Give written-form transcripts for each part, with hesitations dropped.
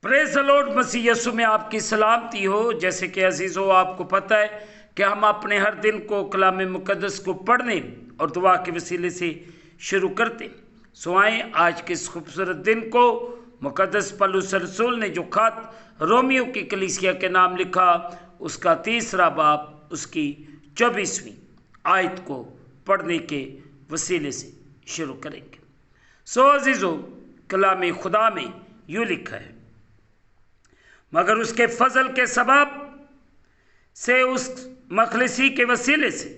Praise the Lord. मसीह यीशु में आपकी सलामती हो। जैसे कि अजीज़ों, आपको पता है कि हम अपने हर दिन को कलाम मुकद्दस को पढ़ने और दुआ के वसीले से शुरू करते। सो आए आज के इस खूबसूरत दिन को मुकद्दस पौलुस रसूल ने जो खत रोमियो की कलीसिया के नाम लिखा, उसका 3रा बाब उसकी 24वीं आयत को पढ़ने के वसीले से शुरू करेंगे। सो अजीज़ों, कलाम खुदा में यूँ लिखा है, मगर उसके फजल के सबब से उस मखलसी के वसीले से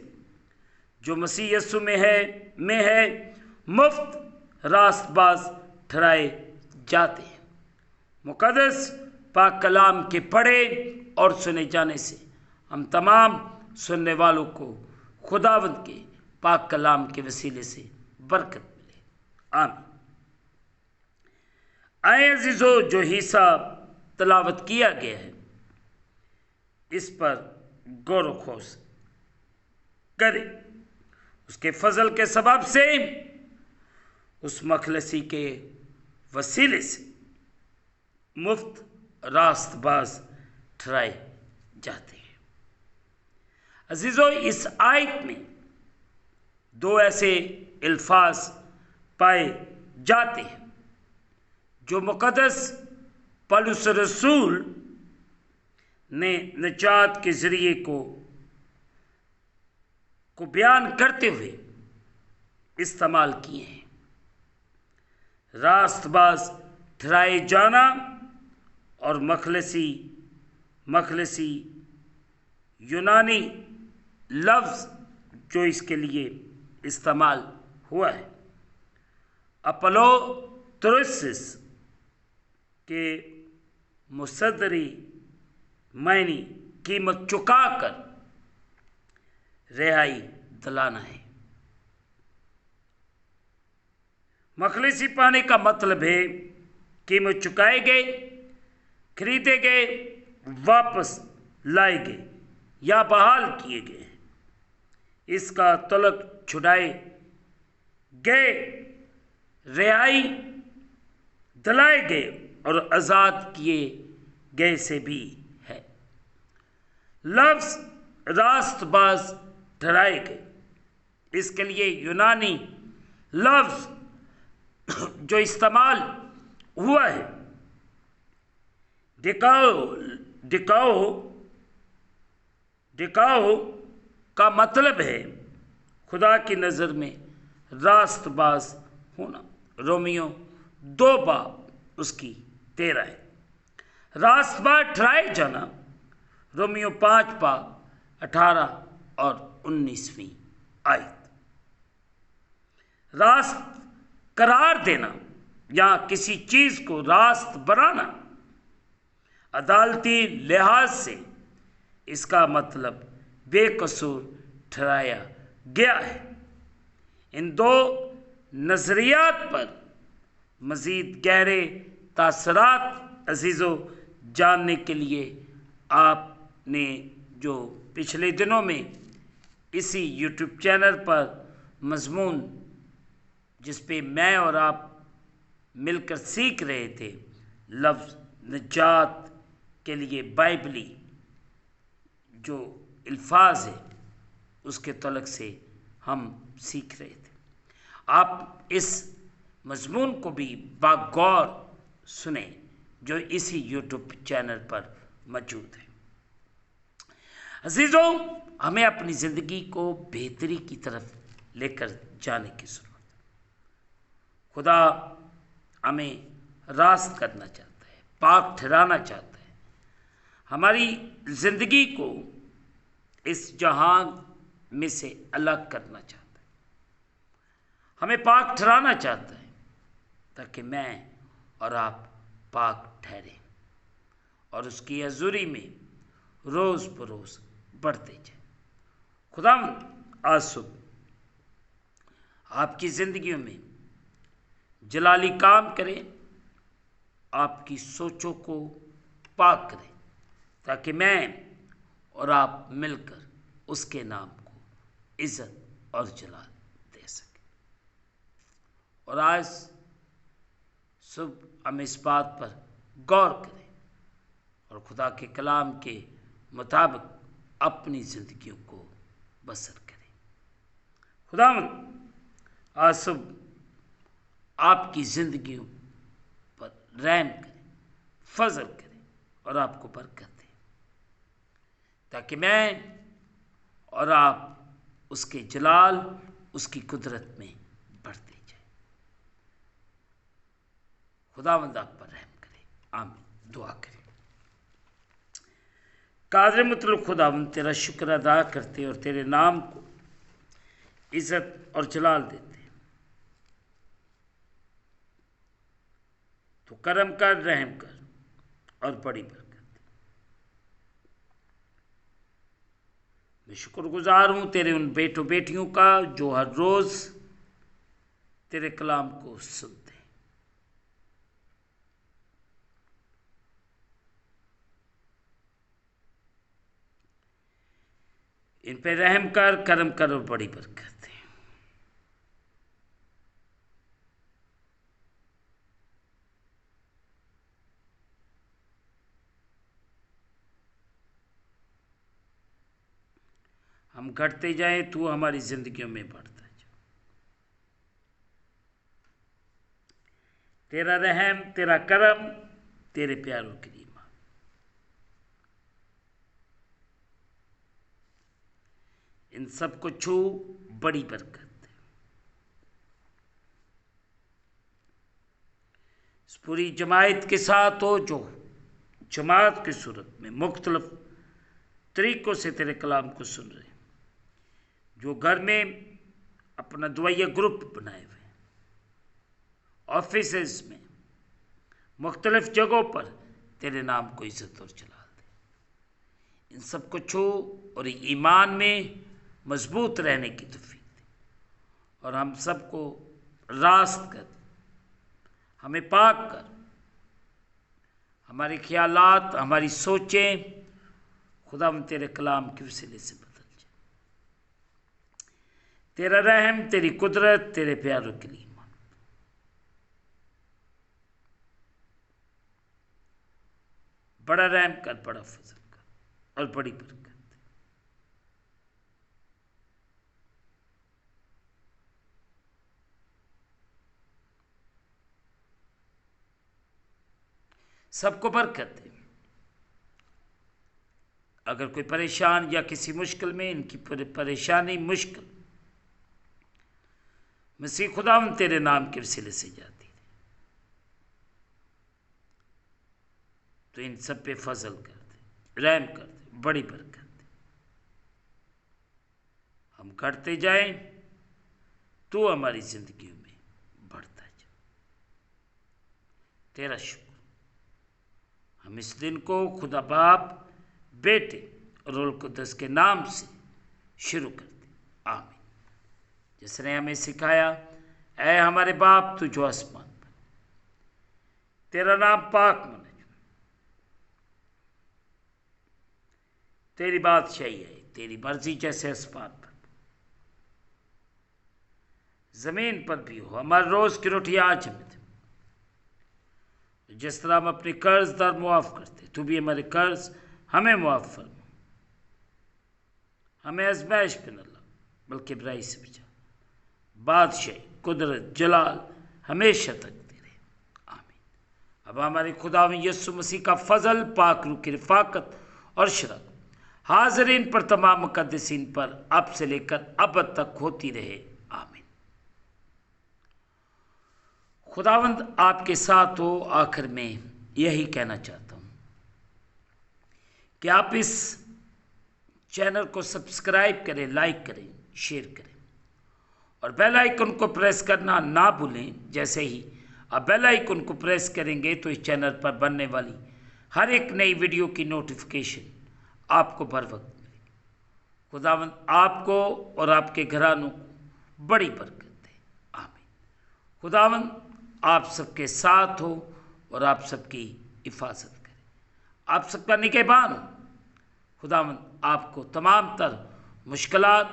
जो मसीह यीशु में है मुफ्त रास्तबाज ठहराए जाते हैं। मुकद्दस पाक कलाम के पढ़े और सुने जाने से हम तमाम सुनने वालों को खुदावंद के पाक कलाम के वसीले से बरकत मिले। आमीन। आए अजीजों, जो हिस्सा तलावत किया गया है इस पर गौर खोज करें। उसके फजल के सबब से उस मखलसी के वसीले से मुफ्त रास्तबाज ठहराए जाते हैं। अजीजों, इस आयत में दो ऐसे अल्फाज पाए जाते हैं जो मुकद्दस पौलुस रसूल ने निजात के जरिए को बयान करते हुए इस्तेमाल किए हैं। रास्तबाज ठहराए जाना और मखलसी यूनानी लफ्ज़ जो इसके लिए इस्तेमाल हुआ है, अपोलोथोसिस के मुसद्दरी मायनी कीमत चुकाकर रिहाई दिलाना है। मखलसी पाने का मतलब है कीमत चुकाए गए, खरीदे गए, वापस लाए गए या बहाल किए गए। इसका तलक छुड़ाए गए, रिहाई दिलाए गए और आज़ाद किए गए से भी है। लफ्ज़ रास्तबाज ठहराए गए, इसके लिए यूनानी लफ्ज़ जो इस्तेमाल हुआ है डिकाओ का मतलब है खुदा की नज़र में रास्तबाज होना। रोमियो 2 बाब उसकी 13 है। रास्तबाज ठहराए जाना रोमियो 5 बाब 18 और 19वीं आयत। रास्त करार देना या किसी चीज़ को रास्त बनाना, अदालती लिहाज से इसका मतलब बेकसूर ठहराया गया है। इन दो नज़रियात पर मज़ीद गहरे तासरात अजीज़ों जानने के लिए आपने जो पिछले दिनों में इसी यूट्यूब चैनल पर मज़मून जिस पे मैं और आप मिलकर सीख रहे थे, लफ्ज़ निजात के लिए बाइबली जो अल्फाज है उसके तलक से हम सीख रहे थे। आप इस मज़मून को भी बागौर सुने जो इसी यूट्यूब चैनल पर मौजूद है। अजीज़ों, हमें अपनी ज़िंदगी को बेहतरी की तरफ लेकर जाने की ज़रूरत है। खुदा हमें रास्त करना चाहता है, पाक ठहराना चाहता है, हमारी ज़िंदगी को इस जहान में से अलग करना चाहता है, हमें पाक ठहराना चाहता है ताकि मैं और आप पाक ठहरें और उसकी हज़ूरी में रोज़ बरोज़ बढ़ते जाए। खुदा आज सुबह आपकी ज़िंदगियों में जलाली काम करें, आपकी सोचों को पाक करें ताकि मैं और आप मिलकर उसके नाम को इज़्ज़त और जलाल दे सकें। और आज सुबह हम इस बात पर गौर करें और खुदा के कलाम के मुताबिक अपनी ज़िंदगियों को बसर करें। खुदावंद आज सब आपकी ज़िंदगियों पर रहम करें, फजल करें और आपको बरकत दें, ताकि मैं और आप उसके जलाल, उसकी कुदरत में बढ़ते जाए। खुदावंद आप पर रहम करे। आमीन। दुआ करें। कादर मुतलब खुदावंद तेरा शुक्र अदा करते और तेरे नाम को इज्जत और जलाल देते। तो करम कर, रहम कर और बड़ी बरकत। मैं शुक्रगुजार हूँ तेरे उन बेटों बेटियों का जो हर रोज़ तेरे कलाम को सुनते हैं। इन पे रहम कर, करम कर और बड़ी बरकत दे। हम घटते जाएं, तू हमारी जिंदगियों में बढ़ता जा। तेरा रहम, तेरा करम, तेरे प्यारों की रीमा, इन सब को छू बड़ी बरकत दे। इस पूरी जमात के साथ हो जो जमात की सूरत में मुख्तलिफ तरीक़ों से तेरे कलाम को सुन रहे, जो घर में अपना दुआया ग्रुप बनाए हुए, ऑफिसेस में, मुख्तलिफ जगहों पर तेरे नाम को इज्जत और जलाल दे। इन सब को छू और ईमान में मजबूत रहने की तौफीक दे और हम सबको रास्त कर, हमें पाक कर, हमारे ख्यालात, हमारी सोचें खुदा हम तेरे कलाम के वसीले से बदल जाए। तेरा रहम, तेरी कुदरत, तेरे प्यारों के लिए बड़ा रहम कर, बड़ा फजल कर और बड़ी बरकत दे। सबको बरकत दे। अगर कोई परेशान या किसी मुश्किल में, इनकी परेशानी मुश्किल मसीह खुदा हम तेरे नाम के वसीले से जाती है, तो इन सब पे फजल कर दे, रहम कर दे, बड़ी बरकत दे। हम करते जाएं, तो हमारी जिंदगियों में बढ़ता जाए। तेरा शुक्र। हम इस दिन को खुदा बाप, बेटे और रूह कुद्दस के नाम से शुरू करते। आमीन। जिसने हमें सिखाया, ऐ हमारे बाप तू जो आसमान पर, तेरा नाम पाक माना, तेरी बादशाही है, तेरी मर्जी जैसे आसमान पर जमीन पर भी हो। हमारे रोज की रोटी आज हमें दे, जिस तरह हम अपने कर्जदार मुआफ करते, तू भी हमारे कर्ज हमें मुआफ फरमा। हमें आजमाइश पे न ला, बल्कि बुराई से बचा। बादशाही, कुदरत, जलाल हमेशा तक तेरे। आमीन। अब हमारे खुदा में यीशु मसीह का फजल, पाक रूह की रिफाकत और शरफ हाज़रीन पर, तमाम मुक़द्दसीन पर अब से लेकर अब तक होती रहे। आमीन। खुदावंद आपके साथ हो। आखिर में यही कहना चाहता हूँ कि आप इस चैनल को सब्सक्राइब करें, लाइक करें, शेयर करें और बेल आइकन को प्रेस करना ना भूलें। जैसे ही आप बेल आइकन को प्रेस करेंगे तो इस चैनल पर बनने वाली हर एक नई वीडियो की नोटिफिकेशन आपको बर वक्त मिलेगी। खुदावंद आपको और आपके घरानों को बड़ी बरकत दे। आमीन। खुदावंद आप सबके साथ हो और आप सबकी हिफाजत करे, आप सबका निगहबान हो। खुदावंद आपको तमाम तर मुश्किलात,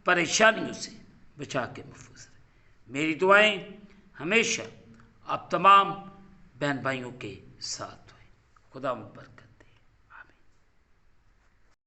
परेशानियों से बचा के महफूज रहे। मेरी दुआएं हमेशा आप तमाम बहन भाइयों के साथ हुए। खुदावंद बरकत।